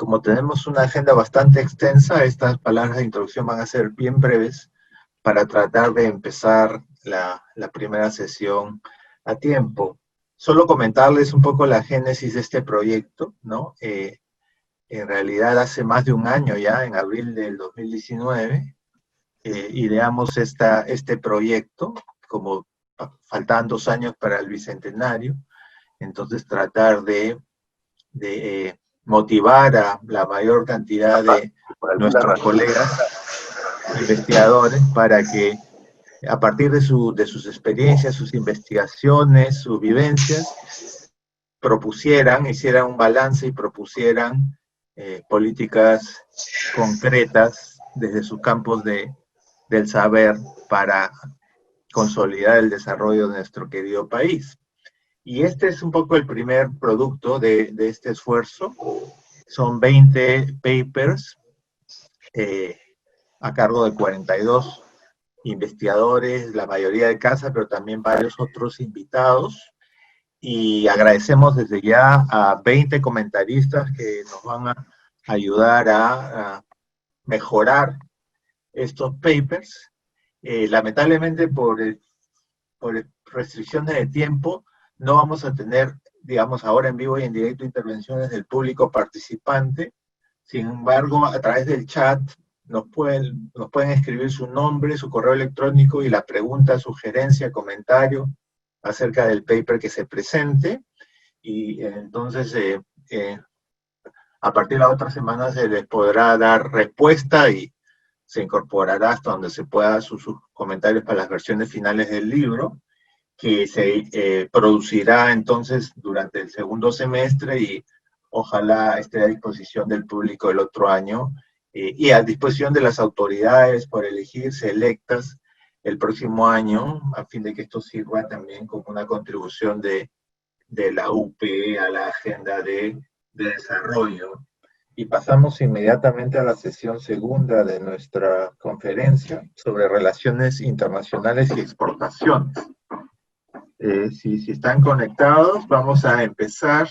como tenemos una agenda bastante extensa, estas palabras de introducción van a ser bien breves para tratar de empezar la primera sesión a tiempo. Solo comentarles un poco la génesis de este proyecto, ¿no? En realidad hace más de un año ya, en abril del 2019, ideamos este proyecto, como faltaban 2 años para el Bicentenario, entonces tratar de motivar a la mayor cantidad de nuestros colegas investigadores para que a partir de sus experiencias, sus investigaciones, sus vivencias, hicieran un balance y propusieran políticas concretas desde sus campos del saber para consolidar el desarrollo de nuestro querido país. Y este es un poco el primer producto de este esfuerzo. Son 20 papers a cargo de 42 investigadores, la mayoría de casa, pero también varios otros invitados. Y agradecemos desde ya a 20 comentaristas que nos van a ayudar a mejorar estos papers. Lamentablemente por restricciones de tiempo, no vamos a tener, digamos, ahora en vivo y en directo intervenciones del público participante. Sin embargo, a través del chat nos pueden escribir su nombre, su correo electrónico y la pregunta, sugerencia, comentario acerca del paper que se presente. Y entonces, a partir de la otra semana se les podrá dar respuesta y se incorporará hasta donde se pueda sus comentarios para las versiones finales del libro, que se producirá entonces durante el segundo semestre y ojalá esté a disposición del público el otro año y a disposición de las autoridades por elegirse electas el próximo año, a fin de que esto sirva también como una contribución de la UP a la agenda de desarrollo. Y pasamos inmediatamente a la sesión segunda de nuestra conferencia sobre relaciones internacionales y exportaciones. Si están conectados, vamos a empezar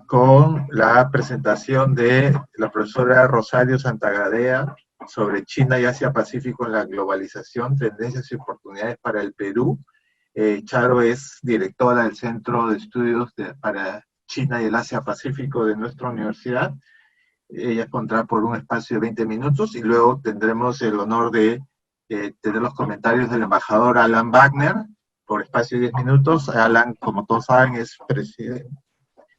con la presentación de la profesora Rosario Santagadea sobre China y Asia-Pacífico en la globalización, tendencias y oportunidades para el Perú. Charo es directora del Centro de Estudios para China y el Asia-Pacífico de nuestra universidad. Ella pondrá por un espacio de 20 minutos y luego tendremos el honor de tener los comentarios del embajador Alan Wagner por espacio de 10 minutos. Alan, como todos saben, es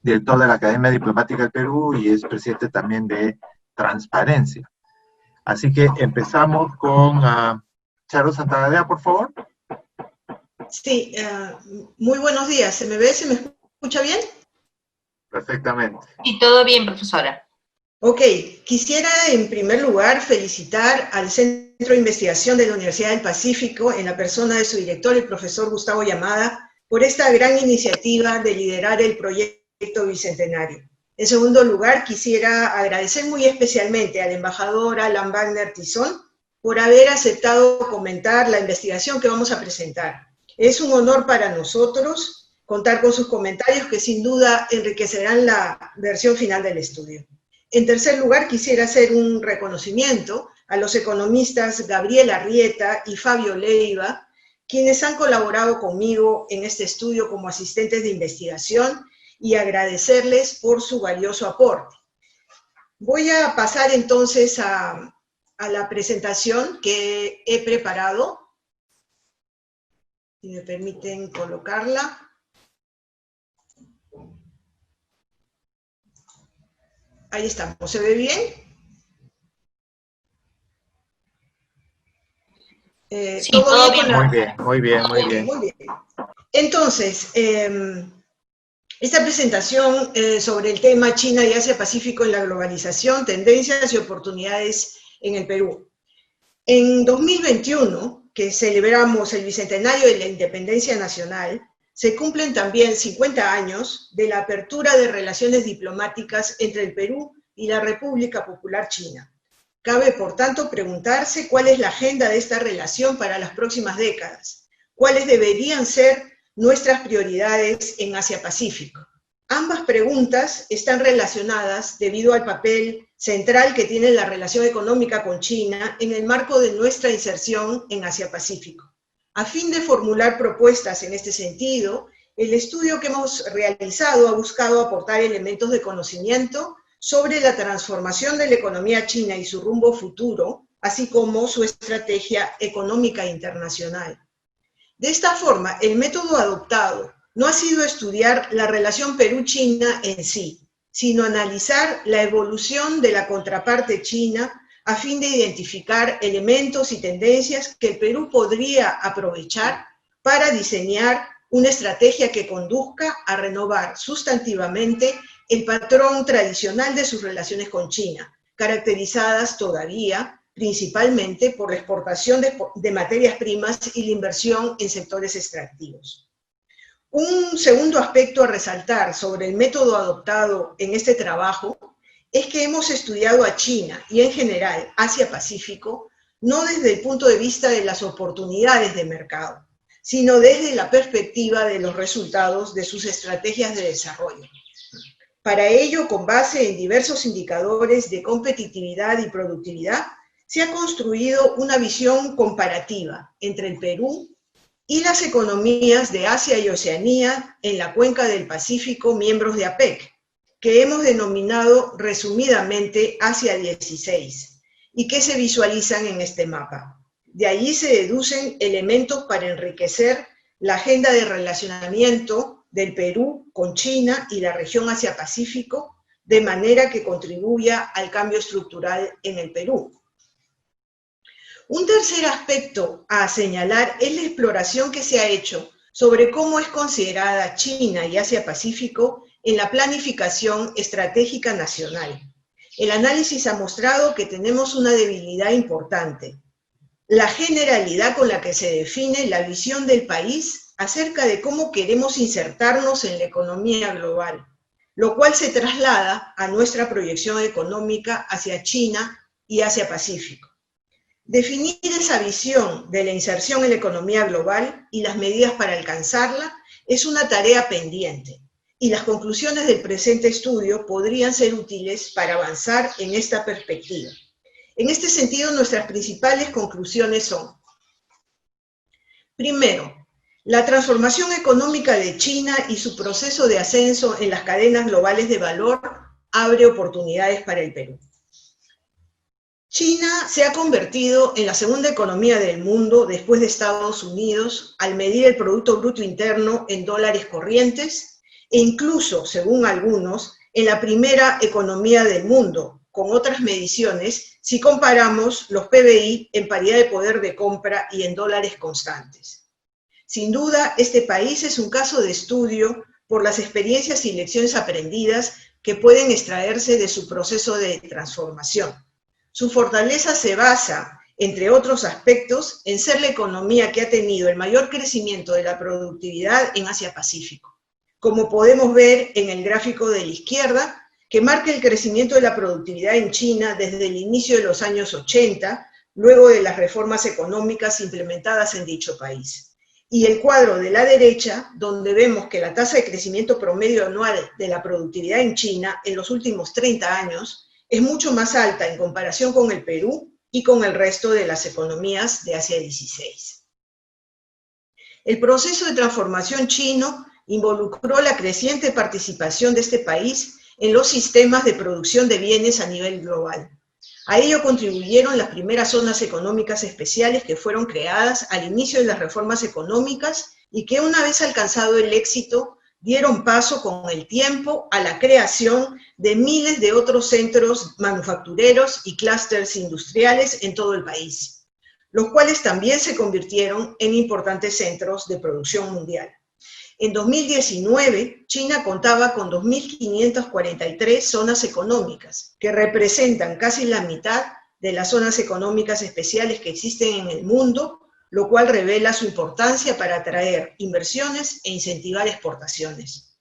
director de la Academia Diplomática del Perú y es presidente también de Transparencia. Así que empezamos con Charo Santagadea, por favor. Sí, muy buenos días. ¿Se me ve? ¿Se me escucha bien? Perfectamente. Y todo bien, profesora. Ok, quisiera en primer lugar felicitar al Centro de Investigación de la Universidad del Pacífico, en la persona de su director, el profesor Gustavo Yamada, por esta gran iniciativa de liderar el proyecto Bicentenario. En segundo lugar, quisiera agradecer muy especialmente al embajador Alan Wagner Tizón por haber aceptado comentar la investigación que vamos a presentar. Es un honor para nosotros contar con sus comentarios que sin duda enriquecerán la versión final del estudio. En tercer lugar, quisiera hacer un reconocimiento a los economistas Gabriel Arrieta y Fabio Leiva, quienes han colaborado conmigo en este estudio como asistentes de investigación y agradecerles por su valioso aporte. Voy a pasar entonces a la presentación que he preparado. Si me permiten colocarla. Ahí estamos, ¿se ve bien? Sí, todo bien. Muy bien. Muy bien. Entonces, esta presentación sobre el tema China y Asia-Pacífico en la globalización, tendencias y oportunidades en el Perú. En 2021, que celebramos el Bicentenario de la Independencia Nacional, se cumplen también 50 años de la apertura de relaciones diplomáticas entre el Perú y la República Popular China. Cabe, por tanto, preguntarse cuál es la agenda de esta relación para las próximas décadas, cuáles deberían ser nuestras prioridades en Asia-Pacífico. Ambas preguntas están relacionadas debido al papel central que tiene la relación económica con China en el marco de nuestra inserción en Asia-Pacífico. A fin de formular propuestas en este sentido, el estudio que hemos realizado ha buscado aportar elementos de conocimiento sobre la transformación de la economía china y su rumbo futuro, así como su estrategia económica internacional. De esta forma, el método adoptado no ha sido estudiar la relación Perú-China en sí, sino analizar la evolución de la contraparte china a fin de identificar elementos y tendencias que el Perú podría aprovechar para diseñar una estrategia que conduzca a renovar sustantivamente el patrón tradicional de sus relaciones con China, caracterizadas todavía principalmente por la exportación de materias primas y la inversión en sectores extractivos. Un segundo aspecto a resaltar sobre el método adoptado en este trabajo es que hemos estudiado a China y en general Asia-Pacífico no desde el punto de vista de las oportunidades de mercado, sino desde la perspectiva de los resultados de sus estrategias de desarrollo. Para ello, con base en diversos indicadores de competitividad y productividad, se ha construido una visión comparativa entre el Perú y las economías de Asia y Oceanía en la cuenca del Pacífico, miembros de APEC, que hemos denominado resumidamente Asia 16, y que se visualizan en este mapa. De allí se deducen elementos para enriquecer la agenda de relacionamiento del Perú con China y la región Asia-Pacífico, de manera que contribuya al cambio estructural en el Perú. Un tercer aspecto a señalar es la exploración que se ha hecho sobre cómo es considerada China y Asia-Pacífico en la planificación estratégica nacional. El análisis ha mostrado que tenemos una debilidad importante: la generalidad con la que se define la visión del país acerca de cómo queremos insertarnos en la economía global, lo cual se traslada a nuestra proyección económica hacia China y Asia-Pacífico. Definir esa visión de la inserción en la economía global y las medidas para alcanzarla es una tarea pendiente, y las conclusiones del presente estudio podrían ser útiles para avanzar en esta perspectiva. En este sentido, nuestras principales conclusiones son: primero, la transformación económica de China y su proceso de ascenso en las cadenas globales de valor abre oportunidades para el Perú. China se ha convertido en la segunda economía del mundo después de Estados Unidos al medir el Producto Bruto Interno en dólares corrientes e incluso, según algunos, en la primera economía del mundo, con otras mediciones, si comparamos los PBI en paridad de poder de compra y en dólares constantes. Sin duda, este país es un caso de estudio por las experiencias y lecciones aprendidas que pueden extraerse de su proceso de transformación. Su fortaleza se basa, entre otros aspectos, en ser la economía que ha tenido el mayor crecimiento de la productividad en Asia-Pacífico, como podemos ver en el gráfico de la izquierda, que marca el crecimiento de la productividad en China desde el inicio de los años 80, luego de las reformas económicas implementadas en dicho país. Y el cuadro de la derecha, donde vemos que la tasa de crecimiento promedio anual de la productividad en China en los últimos 30 años es mucho más alta en comparación con el Perú y con el resto de las economías de Asia 16. El proceso de transformación chino involucró la creciente participación de este país en los sistemas de producción de bienes a nivel global. A ello contribuyeron las primeras zonas económicas especiales que fueron creadas al inicio de las reformas económicas y que, una vez alcanzado el éxito, dieron paso con el tiempo a la creación de miles de otros centros manufactureros y clústeres industriales en todo el país, los cuales también se convirtieron en importantes centros de producción mundial. En 2019, China contaba con 2.543 zonas económicas, que representan casi la mitad de las zonas económicas especiales que existen en el mundo, lo cual revela su importancia para atraer inversiones e incentivar exportaciones.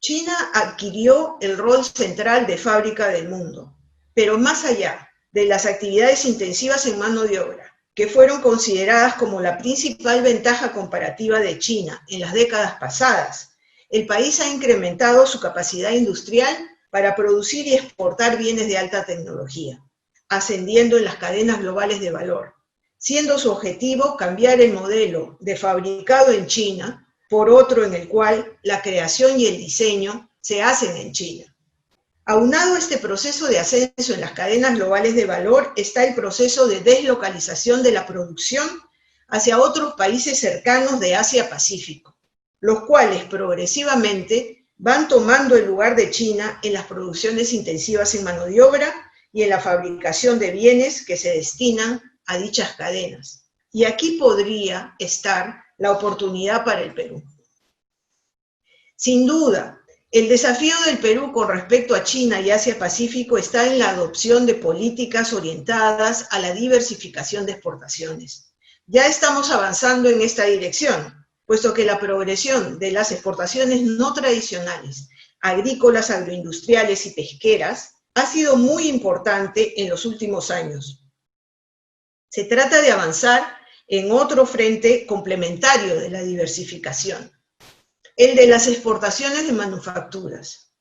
China adquirió el rol central de fábrica del mundo, pero más allá de las actividades intensivas en mano de obra, que fueron consideradas como la principal ventaja comparativa de China en las décadas pasadas, el país ha incrementado su capacidad industrial para producir y exportar bienes de alta tecnología, ascendiendo en las cadenas globales de valor, siendo su objetivo cambiar el modelo de fabricado en China por otro en el cual la creación y el diseño se hacen en China. Aunado a este proceso de ascenso en las cadenas globales de valor está el proceso de deslocalización de la producción hacia otros países cercanos de Asia-Pacífico, los cuales progresivamente van tomando el lugar de China en las producciones intensivas en mano de obra y en la fabricación de bienes que se destinan a dichas cadenas. Y aquí podría estar la oportunidad para el Perú. Sin duda, el desafío del Perú con respecto a China y Asia-Pacífico está en la adopción de políticas orientadas a la diversificación de exportaciones. Ya estamos avanzando en esta dirección, puesto que la progresión de las exportaciones no tradicionales, agrícolas, agroindustriales y pesqueras, ha sido muy importante en los últimos años. Se trata de avanzar en otro frente complementario de la diversificación, el de las exportaciones de manufacturas,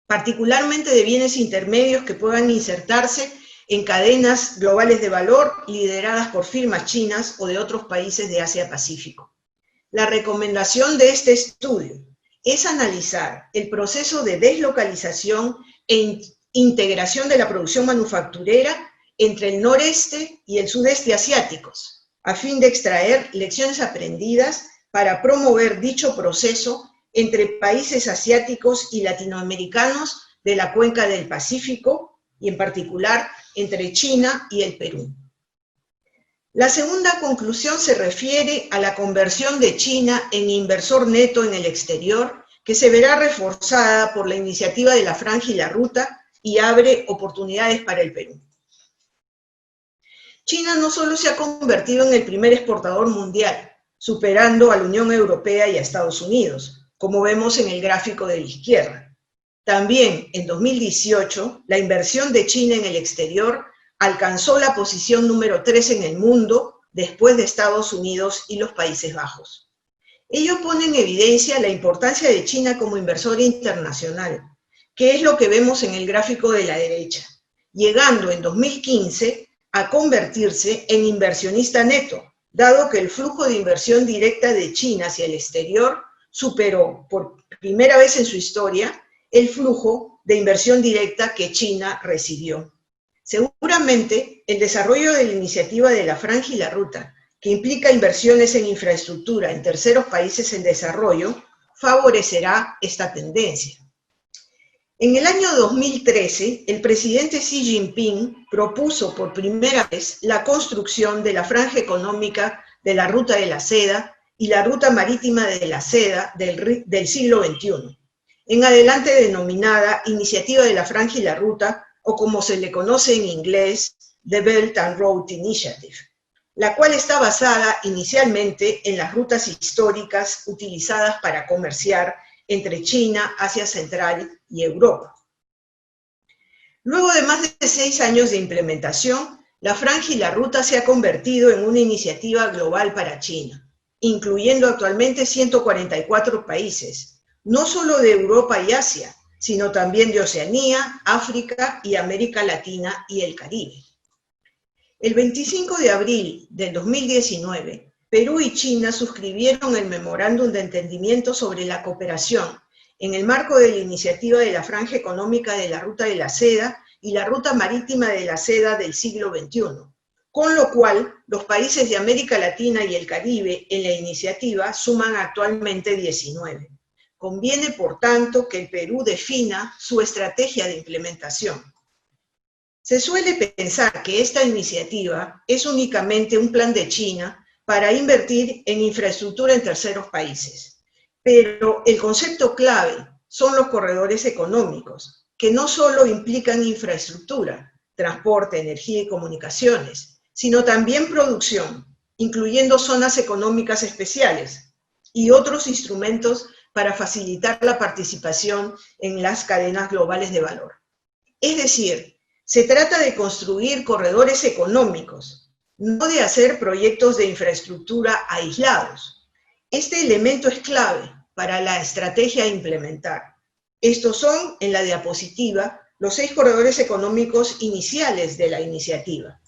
particularmente de bienes intermedios que puedan insertarse en cadenas globales de valor lideradas por firmas chinas o de otros países de Asia-Pacífico. La recomendación de este estudio es analizar el proceso de deslocalización e integración de la producción manufacturera entre el noreste y el sudeste asiáticos, a fin de extraer lecciones aprendidas para promover dicho proceso entre países asiáticos y latinoamericanos de la cuenca del Pacífico, y en particular entre China y el Perú. La segunda conclusión se refiere a la conversión de China en inversor neto en el exterior, que se verá reforzada por la iniciativa de la Franja y la Ruta y abre oportunidades para el Perú. China no solo se ha convertido en el primer exportador mundial, superando a la Unión Europea y a Estados Unidos, como vemos en el gráfico de la izquierda. También en 2018, la inversión de China en el exterior alcanzó la posición número 3 en el mundo, después de Estados Unidos y los Países Bajos. Ello pone en evidencia la importancia de China como inversor internacional, que es lo que vemos en el gráfico de la derecha, llegando en 2015 a convertirse en inversionista neto, dado que el flujo de inversión directa de China hacia el exterior superó por primera vez en su historia el flujo de inversión directa que China recibió. Seguramente, el desarrollo de la iniciativa de la Franja y la Ruta, que implica inversiones en infraestructura en terceros países en desarrollo, favorecerá esta tendencia. En el año 2013, el presidente Xi Jinping propuso por primera vez la construcción de la Franja Económica de la Ruta de la Seda y la Ruta Marítima de la Seda del siglo XXI, en adelante denominada Iniciativa de la Franja y la Ruta, o como se le conoce en inglés, The Belt and Road Initiative, la cual está basada inicialmente en las rutas históricas utilizadas para comerciar entre China, Asia Central y Europa. Luego de más de 6 años de implementación, la Franja y la Ruta se ha convertido en una iniciativa global para China, incluyendo actualmente 144 países, no solo de Europa y Asia, sino también de Oceanía, África y América Latina y el Caribe. El 25 de abril del 2019, Perú y China suscribieron el Memorándum de Entendimiento sobre la cooperación en el marco de la iniciativa de la Franja Económica de la Ruta de la Seda y la Ruta Marítima de la Seda del siglo XXI, con lo cual los países de América Latina y el Caribe en la iniciativa suman actualmente 19. Conviene, por tanto, que el Perú defina su estrategia de implementación. Se suele pensar que esta iniciativa es únicamente un plan de China para invertir en infraestructura en terceros países, pero el concepto clave son los corredores económicos, que no solo implican infraestructura, transporte, energía y comunicaciones, sino también producción, incluyendo zonas económicas especiales y otros instrumentos para facilitar la participación en las cadenas globales de valor. Es decir, se trata de construir corredores económicos, no de hacer proyectos de infraestructura aislados. Este elemento es clave, para la estrategia a implementar. Estos son, en la diapositiva, los 6 corredores económicos iniciales de la iniciativa.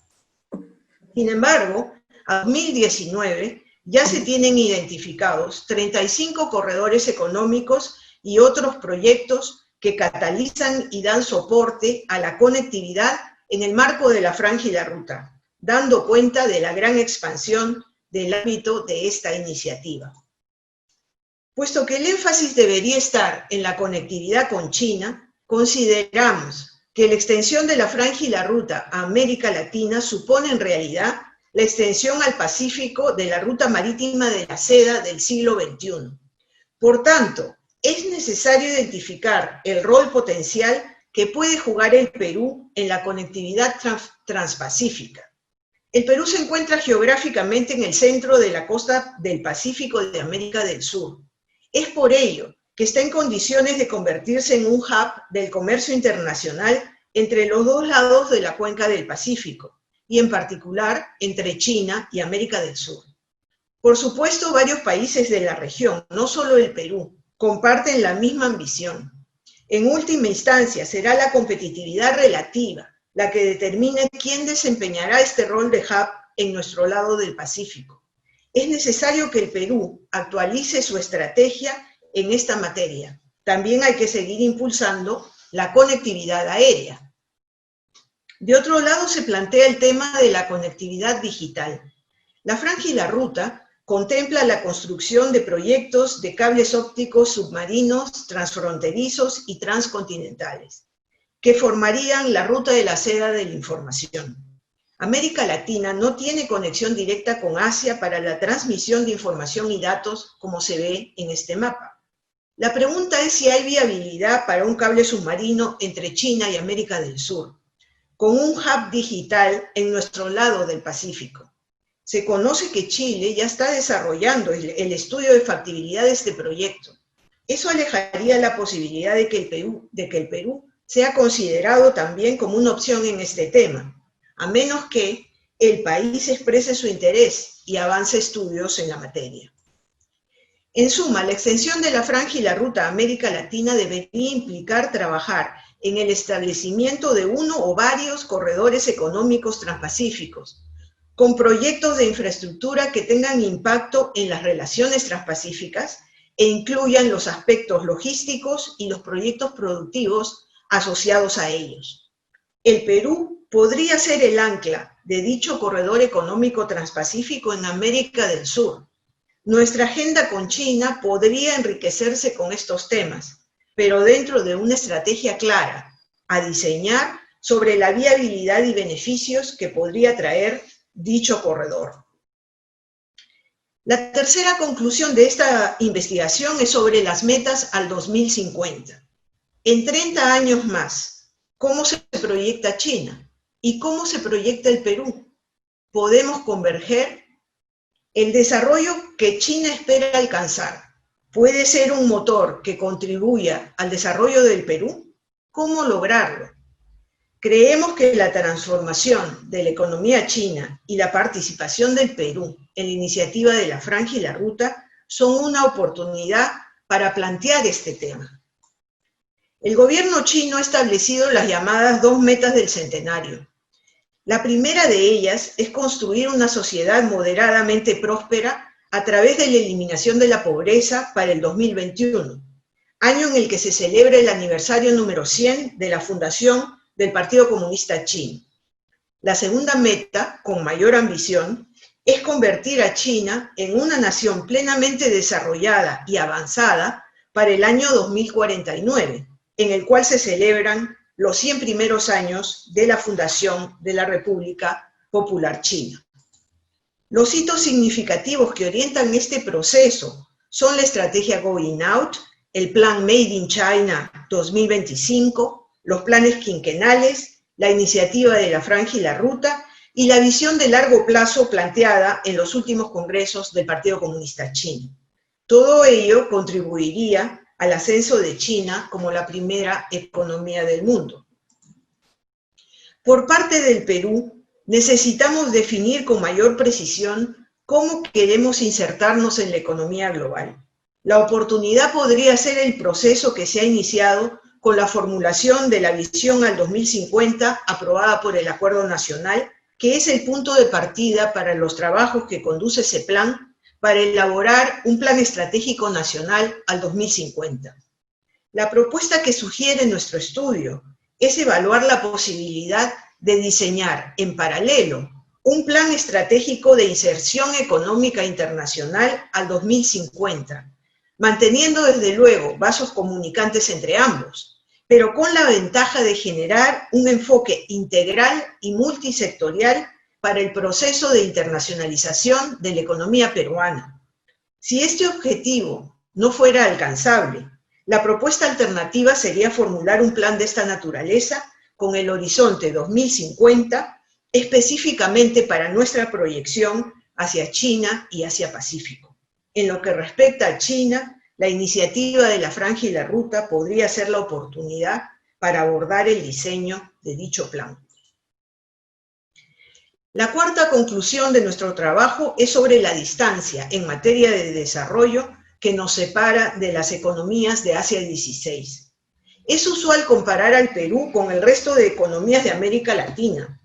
Sin embargo, a 2019 ya se tienen identificados 35 corredores económicos y otros proyectos que catalizan y dan soporte a la conectividad en el marco de la Franja y la Ruta, dando cuenta de la gran expansión del ámbito de esta iniciativa. Puesto que el énfasis debería estar en la conectividad con China, consideramos que la extensión de la Franja y la Ruta a América Latina supone en realidad la extensión al Pacífico de la ruta marítima de la seda del siglo XXI. Por tanto, es necesario identificar el rol potencial que puede jugar el Perú en la conectividad transpacífica. El Perú se encuentra geográficamente en el centro de la costa del Pacífico de América del Sur. Es por ello que está en condiciones de convertirse en un hub del comercio internacional entre los dos lados de la cuenca del Pacífico, y en particular entre China y América del Sur. Por supuesto, varios países de la región, no solo el Perú, comparten la misma ambición. En última instancia, será la competitividad relativa la que determine quién desempeñará este rol de hub en nuestro lado del Pacífico. Es necesario que el Perú actualice su estrategia en esta materia. También hay que seguir impulsando la conectividad aérea. De otro lado, se plantea el tema de la conectividad digital. La Franja y la Ruta contempla la construcción de proyectos de cables ópticos submarinos, transfronterizos y transcontinentales, que formarían la ruta de la seda de la información. América Latina no tiene conexión directa con Asia para la transmisión de información y datos, como se ve en este mapa. La pregunta es si hay viabilidad para un cable submarino entre China y América del Sur, con un hub digital en nuestro lado del Pacífico. Se conoce que Chile ya está desarrollando el estudio de factibilidad de este proyecto. Eso alejaría la posibilidad de que el Perú sea considerado también como una opción en este tema, a menos que el país exprese su interés y avance estudios en la materia. En suma, la extensión de la Franja y la Ruta a América Latina debería implicar trabajar en el establecimiento de uno o varios corredores económicos transpacíficos, con proyectos de infraestructura que tengan impacto en las relaciones transpacíficas e incluyan los aspectos logísticos y los proyectos productivos asociados a ellos. El Perú podría ser el ancla de dicho corredor económico transpacífico en América del Sur. Nuestra agenda con China podría enriquecerse con estos temas, pero dentro de una estrategia clara, a diseñar sobre la viabilidad y beneficios que podría traer dicho corredor. La tercera conclusión de esta investigación es sobre las metas al 2050. En 30 años más, ¿cómo se proyecta China? ¿Y cómo se proyecta el Perú? ¿Podemos converger? El desarrollo que China espera alcanzar puede ser un motor que contribuya al desarrollo del Perú. ¿Cómo lograrlo? Creemos que la transformación de la economía china y la participación del Perú en la iniciativa de la Franja y la Ruta son una oportunidad para plantear este tema. El gobierno chino ha establecido las llamadas 2 metas del centenario. La primera de ellas es construir una sociedad moderadamente próspera a través de la eliminación de la pobreza para el 2021, año en el que se celebra el aniversario número 100 de la fundación del Partido Comunista Chino. La segunda meta, con mayor ambición, es convertir a China en una nación plenamente desarrollada y avanzada para el año 2049, en el cual se celebran los 100 primeros años de la fundación de la República Popular China. Los hitos significativos que orientan este proceso son la estrategia Going Out, el plan Made in China 2025, los planes quinquenales, la iniciativa de la Franja y la Ruta y la visión de largo plazo planteada en los últimos congresos del Partido Comunista Chino. Todo ello contribuiría al ascenso de China como la primera economía del mundo. Por parte del Perú, necesitamos definir con mayor precisión cómo queremos insertarnos en la economía global. La oportunidad podría ser el proceso que se ha iniciado con la formulación de la visión al 2050 aprobada por el Acuerdo Nacional, que es el punto de partida para los trabajos que conduce ese plan para elaborar un plan estratégico nacional al 2050. La propuesta que sugiere nuestro estudio es evaluar la posibilidad de diseñar en paralelo un plan estratégico de inserción económica internacional al 2050, manteniendo desde luego vasos comunicantes entre ambos, pero con la ventaja de generar un enfoque integral y multisectorial para el proceso de internacionalización de la economía peruana. Si este objetivo no fuera alcanzable, la propuesta alternativa sería formular un plan de esta naturaleza con el horizonte 2050 específicamente para nuestra proyección hacia China y Asia Pacífico. En lo que respecta a China, la iniciativa de la Franja y la Ruta podría ser la oportunidad para abordar el diseño de dicho plan. La cuarta conclusión de nuestro trabajo es sobre la distancia en materia de desarrollo que nos separa de las economías de Asia 16. Es usual comparar al Perú con el resto de economías de América Latina.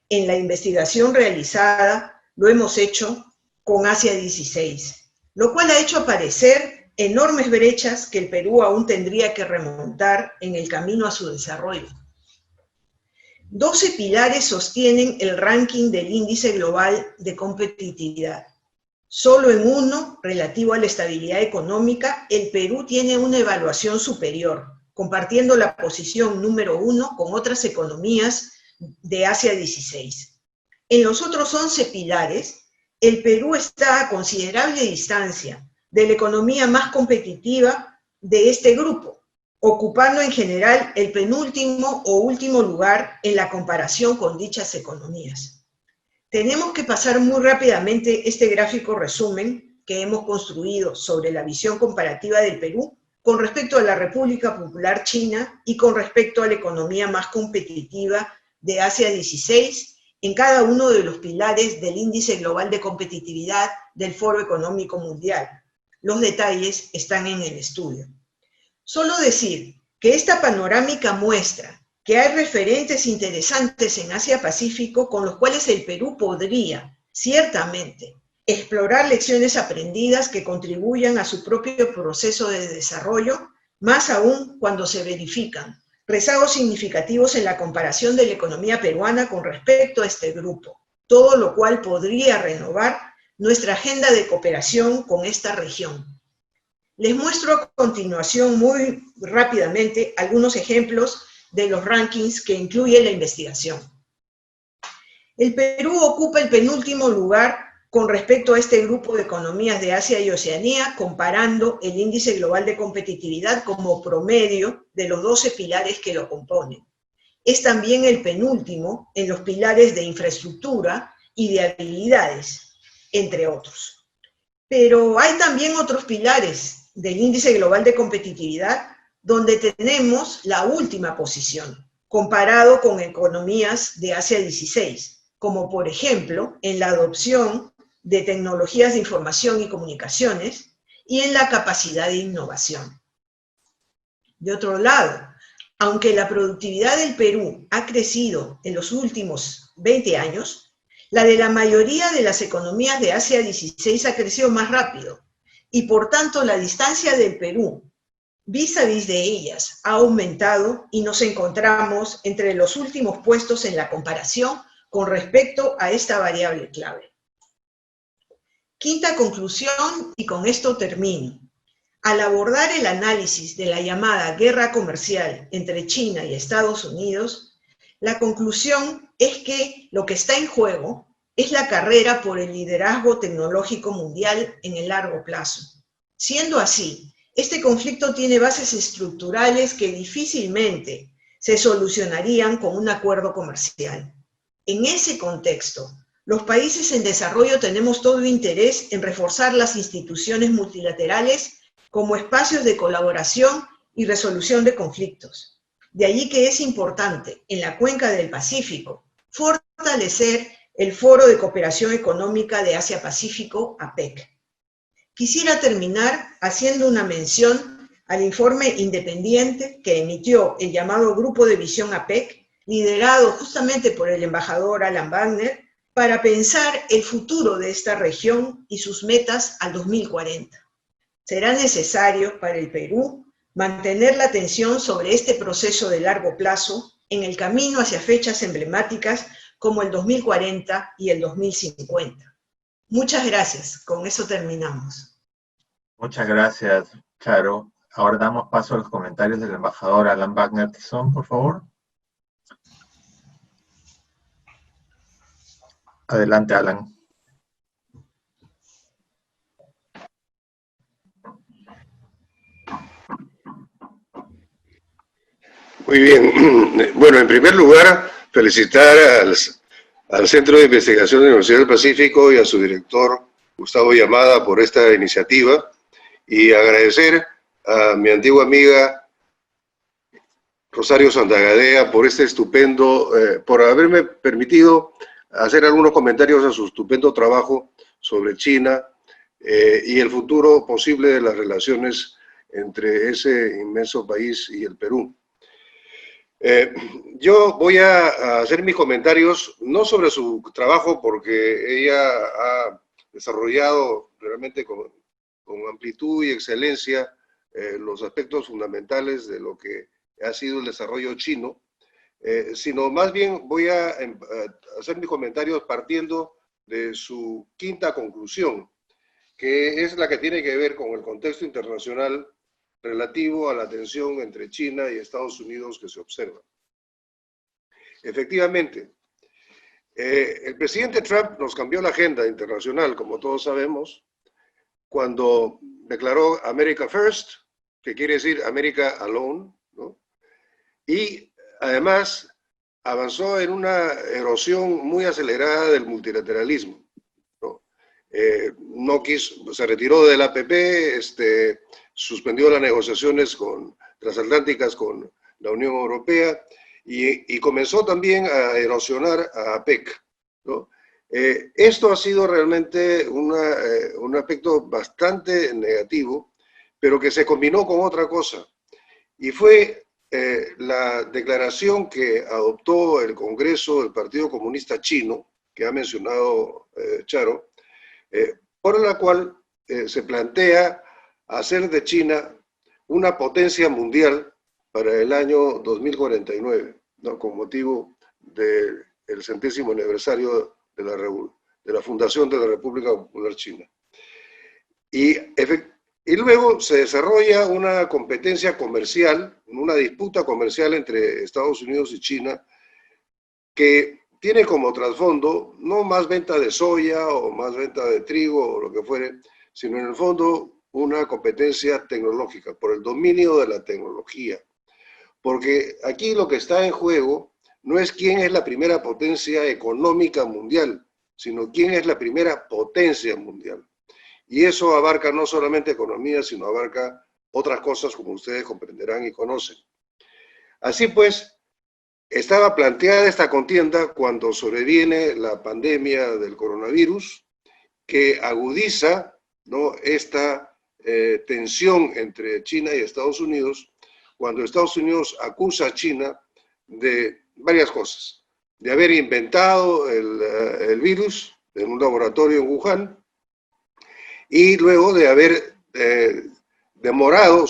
En la investigación realizada lo hemos hecho con Asia 16, lo cual ha hecho aparecer enormes brechas que el Perú aún tendría que remontar en el camino a su desarrollo. 12 pilares sostienen el ranking del índice global de competitividad. Solo en uno, relativo a la estabilidad económica, el Perú tiene una evaluación superior, compartiendo la posición número 1 con otras economías de Asia 16. En los otros 11 pilares, el Perú está a considerable distancia de la economía más competitiva de este grupo, ocupando en general el penúltimo o último lugar en la comparación con dichas economías. Tenemos que pasar muy rápidamente este gráfico resumen que hemos construido sobre la visión comparativa del Perú con respecto a la República Popular China y con respecto a la economía más competitiva de Asia 16 en cada uno de los pilares del Índice Global de Competitividad del Foro Económico Mundial. Los detalles están en el estudio. Solo decir que esta panorámica muestra que hay referentes interesantes en Asia-Pacífico con los cuales el Perú podría, ciertamente, explorar lecciones aprendidas que contribuyan a su propio proceso de desarrollo, más aún cuando se verifican rezagos significativos en la comparación de la economía peruana con respecto a este grupo, todo lo cual podría renovar nuestra agenda de cooperación con esta región. Les muestro a continuación muy rápidamente algunos ejemplos de los rankings que incluye la investigación. El Perú ocupa el penúltimo lugar con respecto a este grupo de economías de Asia y Oceanía, comparando el índice global de competitividad como promedio de los 12 pilares que lo componen. Es también el penúltimo en los pilares de infraestructura y de habilidades, entre otros. Pero hay también otros pilares del índice global de competitividad donde tenemos la última posición, comparado con economías de Asia 16, como por ejemplo en la adopción de tecnologías de información y comunicaciones y en la capacidad de innovación. De otro lado, aunque la productividad del Perú ha crecido en los últimos 20 años, la de la mayoría de las economías de Asia 16 ha crecido más rápido y por tanto la distancia del Perú vis a vis de ellas ha aumentado y nos encontramos entre los últimos puestos en la comparación con respecto a esta variable clave. Quinta conclusión, y con esto termino. Al abordar el análisis de la llamada guerra comercial entre China y Estados Unidos, la conclusión es que lo que está en juego es la carrera por el liderazgo tecnológico mundial en el largo plazo. Siendo así, este conflicto tiene bases estructurales que difícilmente se solucionarían con un acuerdo comercial. En ese contexto, los países en desarrollo tenemos todo interés en reforzar las instituciones multilaterales como espacios de colaboración y resolución de conflictos. De allí que es importante, en la cuenca del Pacífico, fortalecer el Foro de Cooperación Económica de Asia-Pacífico, APEC, Quisiera terminar haciendo una mención al informe independiente que emitió el llamado Grupo de Visión APEC, liderado justamente por el embajador Alan Wagner, para pensar el futuro de esta región y sus metas al 2040. Será necesario para el Perú mantener la atención sobre este proceso de largo plazo en el camino hacia fechas emblemáticas como el 2040 y el 2050. Muchas gracias. Con eso terminamos. Muchas gracias, Charo. Ahora damos paso a los comentarios del embajador Alan Wagner Tizón, por favor. Adelante, Alan. Muy bien. Bueno, en primer lugar, felicitar al Centro de Investigación de la Universidad del Pacífico y a su director, Gustavo Llamada, por esta iniciativa, y agradecer a mi antigua amiga Rosario Santagadea por este estupendo, por haberme permitido hacer algunos comentarios a su estupendo trabajo sobre China y el futuro posible de las relaciones entre ese inmenso país y el Perú. Yo voy a hacer mis comentarios no sobre su trabajo, porque ella ha desarrollado realmente con amplitud y excelencia los aspectos fundamentales de lo que ha sido el desarrollo chino, sino más bien voy a hacer mis comentarios partiendo de su quinta conclusión, que es la que tiene que ver con el contexto internacional relativo a la tensión entre China y Estados Unidos que se observa. Efectivamente, el presidente Trump nos cambió la agenda internacional, como todos sabemos, cuando declaró America First, que quiere decir America Alone, ¿no? Y además avanzó en una erosión muy acelerada del multilateralismo, ¿no? Se retiró del APP, suspendió las negociaciones transatlánticas con la Unión Europea y comenzó también a erosionar a APEC, ¿no? Esto ha sido realmente un aspecto bastante negativo, pero que se combinó con otra cosa, y fue la declaración que adoptó el Congreso del Partido Comunista Chino, que ha mencionado Charo, por la cual se plantea hacer de China una potencia mundial para el año 2049, ¿no? Con motivo del 100º aniversario de la fundación de la República Popular China. Y luego se desarrolla una competencia comercial, una disputa comercial entre Estados Unidos y China, que tiene como trasfondo no más venta de soya o más venta de trigo o lo que fuere, sino en el fondo una competencia tecnológica, por el dominio de la tecnología. Porque aquí lo que está en juego no es quién es la primera potencia económica mundial, sino quién es la primera potencia mundial. Y eso abarca no solamente economía, sino abarca otras cosas, como ustedes comprenderán y conocen. Así pues, estaba planteada esta contienda cuando sobreviene la pandemia del coronavirus, que agudiza, ¿no?, esta tensión entre China y Estados Unidos, cuando Estados Unidos acusa a China de varias cosas: de haber inventado el virus en un laboratorio en Wuhan, y luego de haber demorado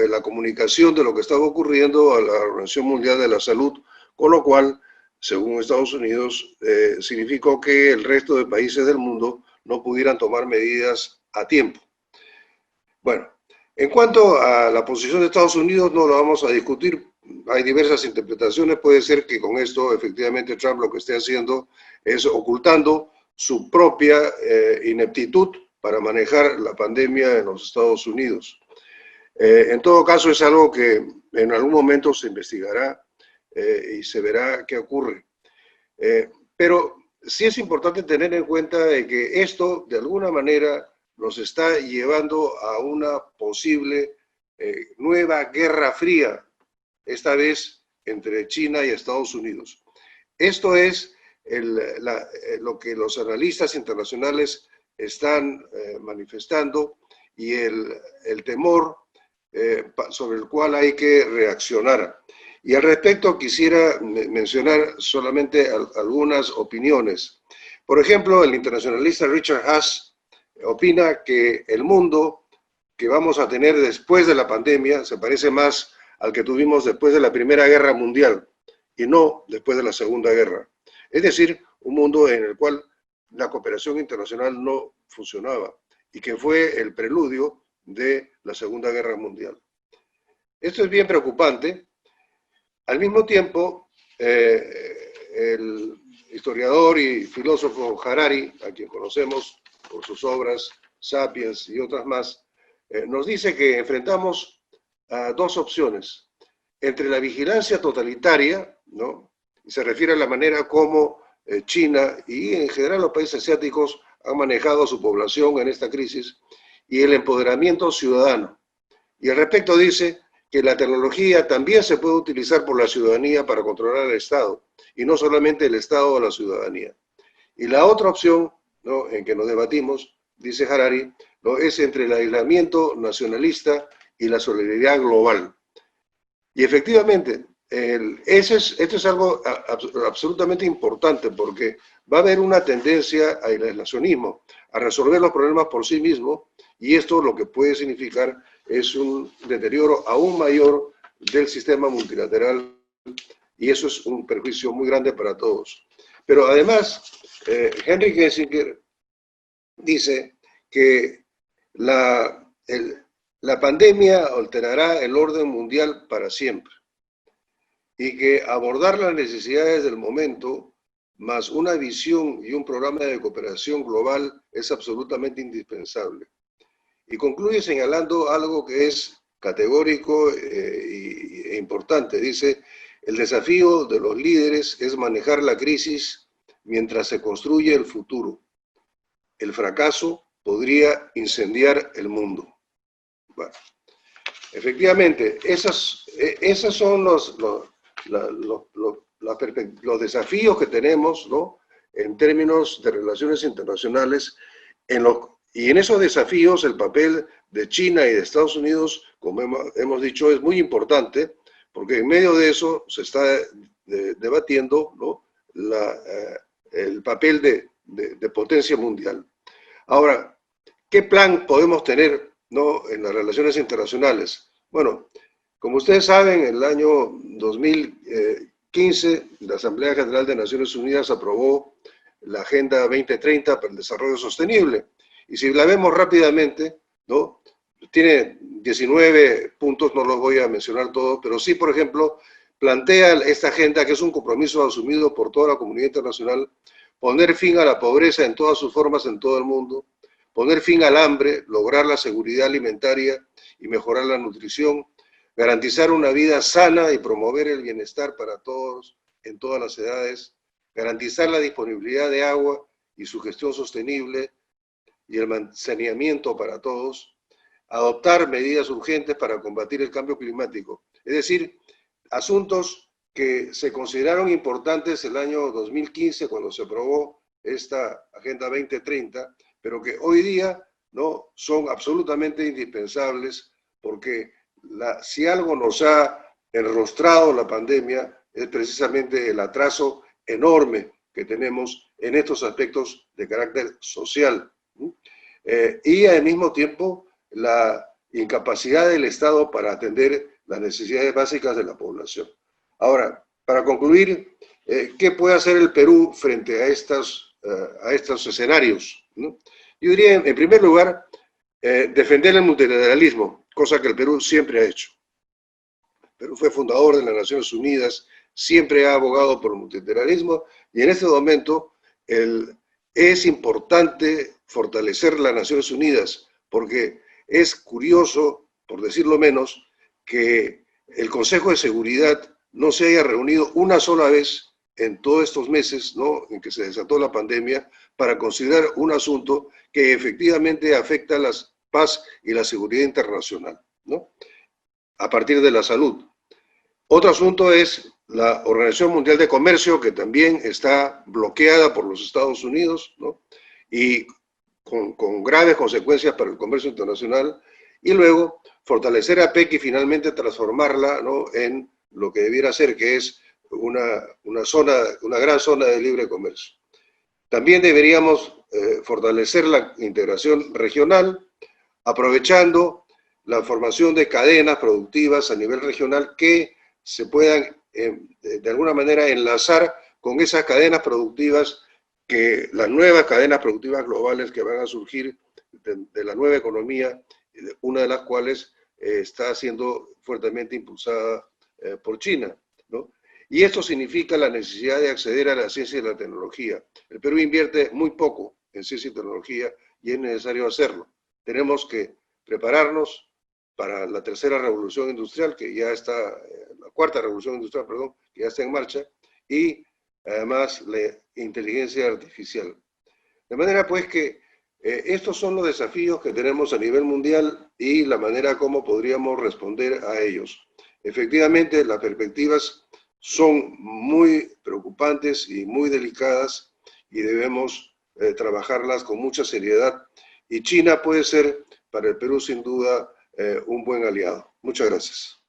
la comunicación de lo que estaba ocurriendo a la Organización Mundial de la Salud, con lo cual, según Estados Unidos, significó que el resto de países del mundo no pudieran tomar medidas a tiempo. Bueno, en cuanto a la posición de Estados Unidos, no lo vamos a discutir. Hay diversas interpretaciones. Puede ser que con esto, efectivamente, Trump lo que esté haciendo es ocultando su propia ineptitud para manejar la pandemia en los Estados Unidos. En todo caso, es algo que en algún momento se investigará y se verá qué ocurre. Pero sí es importante tener en cuenta de que esto, de alguna manera, nos está llevando a una posible nueva guerra fría, esta vez entre China y Estados Unidos. Esto es lo que los analistas internacionales están manifestando, y el temor sobre el cual hay que reaccionar. Y al respecto quisiera mencionar solamente algunas opiniones. Por ejemplo, el internacionalista Richard Haass opina que el mundo que vamos a tener después de la pandemia se parece más al que tuvimos después de la Primera Guerra Mundial y no después de la Segunda Guerra. Es decir, un mundo en el cual la cooperación internacional no funcionaba y que fue el preludio de la Segunda Guerra Mundial. Esto es bien preocupante. Al mismo tiempo, el historiador y filósofo Harari, a quien conocemos por sus obras Sapiens y otras más, nos dice que enfrentamos dos opciones. Entre la vigilancia totalitaria, ¿no? Y se refiere a la manera como China y en general los países asiáticos han manejado a su población en esta crisis, y el empoderamiento ciudadano. Y al respecto dice que la tecnología también se puede utilizar por la ciudadanía para controlar el Estado, y no solamente el Estado a la ciudadanía. Y la otra opción, ¿no?, en que nos debatimos, dice Harari, ¿no?, es entre el aislamiento nacionalista y la solidaridad global. Y efectivamente, esto es algo absolutamente importante, porque va a haber una tendencia al aislacionismo, a resolver los problemas por sí mismo, y esto lo que puede significar es un deterioro aún mayor del sistema multilateral, y eso es un perjuicio muy grande para todos. Pero además, Henry Kissinger dice que la pandemia alterará el orden mundial para siempre, y que abordar las necesidades del momento, más una visión y un programa de cooperación global, es absolutamente indispensable. Y concluye señalando algo que es categórico e importante. Dice, el desafío de los líderes es manejar la crisis mientras se construye el futuro. El fracaso podría incendiar el mundo. Bueno, efectivamente, esos son los desafíos que tenemos, ¿no?, en términos de relaciones internacionales, y en esos desafíos el papel de China y de Estados Unidos, como hemos dicho, es muy importante, porque en medio de eso se está debatiendo, ¿no?, el papel de potencia mundial. Ahora, ¿qué plan podemos tener, ¿no?, en las relaciones internacionales? Bueno, como ustedes saben, en el año 2015, la Asamblea General de Naciones Unidas aprobó la Agenda 2030 para el Desarrollo Sostenible. Y si la vemos rápidamente, ¿no?, tiene 19 puntos, no los voy a mencionar todos, pero sí, por ejemplo, plantea esta agenda, que es un compromiso asumido por toda la comunidad internacional, poner fin a la pobreza en todas sus formas en todo el mundo, poner fin al hambre, lograr la seguridad alimentaria y mejorar la nutrición, garantizar una vida sana y promover el bienestar para todos en todas las edades, garantizar la disponibilidad de agua y su gestión sostenible y el saneamiento para todos, adoptar medidas urgentes para combatir el cambio climático. Es decir, asuntos que se consideraron importantes el año 2015 cuando se aprobó esta Agenda 2030, pero que hoy día no son absolutamente indispensables, porque si algo nos ha enrostrado la pandemia es precisamente el atraso enorme que tenemos en estos aspectos de carácter social. Y al mismo tiempo la incapacidad del Estado para atender las necesidades básicas de la población. Ahora, para concluir, ¿qué puede hacer el Perú frente a estos escenarios, ¿no? Yo diría, en primer lugar, defender el multilateralismo, cosa que el Perú siempre ha hecho. El Perú fue fundador de las Naciones Unidas, siempre ha abogado por el multilateralismo, y en este momento es importante fortalecer las Naciones Unidas, porque es curioso, por decirlo menos, que el Consejo de Seguridad no se haya reunido una sola vez en todos estos meses, ¿no?, en que se desató la pandemia, para considerar un asunto que efectivamente afecta a la paz y la seguridad internacional, ¿no?, a partir de la salud. Otro asunto es la Organización Mundial de Comercio, que también está bloqueada por los Estados Unidos, ¿no?, y con graves consecuencias para el comercio internacional, y luego fortalecer a PEC y finalmente transformarla, ¿no?, en lo que debiera ser, que es una gran zona de libre comercio. También deberíamos fortalecer la integración regional, aprovechando la formación de cadenas productivas a nivel regional que se puedan de alguna manera enlazar con esas cadenas productivas, que las nuevas cadenas productivas globales que van a surgir de la nueva economía, una de las cuales está siendo fuertemente impulsada por China, ¿no? Y esto significa la necesidad de acceder a la ciencia y la tecnología. El Perú invierte muy poco en ciencia y tecnología y es necesario hacerlo. Tenemos que prepararnos para la tercera revolución industrial, que ya está, la cuarta revolución industrial, perdón, que ya está en marcha, y además la inteligencia artificial. De manera pues que estos son los desafíos que tenemos a nivel mundial y la manera como podríamos responder a ellos. Efectivamente, las perspectivas son muy preocupantes y muy delicadas y debemos trabajarlas con mucha seriedad. Y China puede ser para el Perú sin duda un buen aliado. Muchas gracias.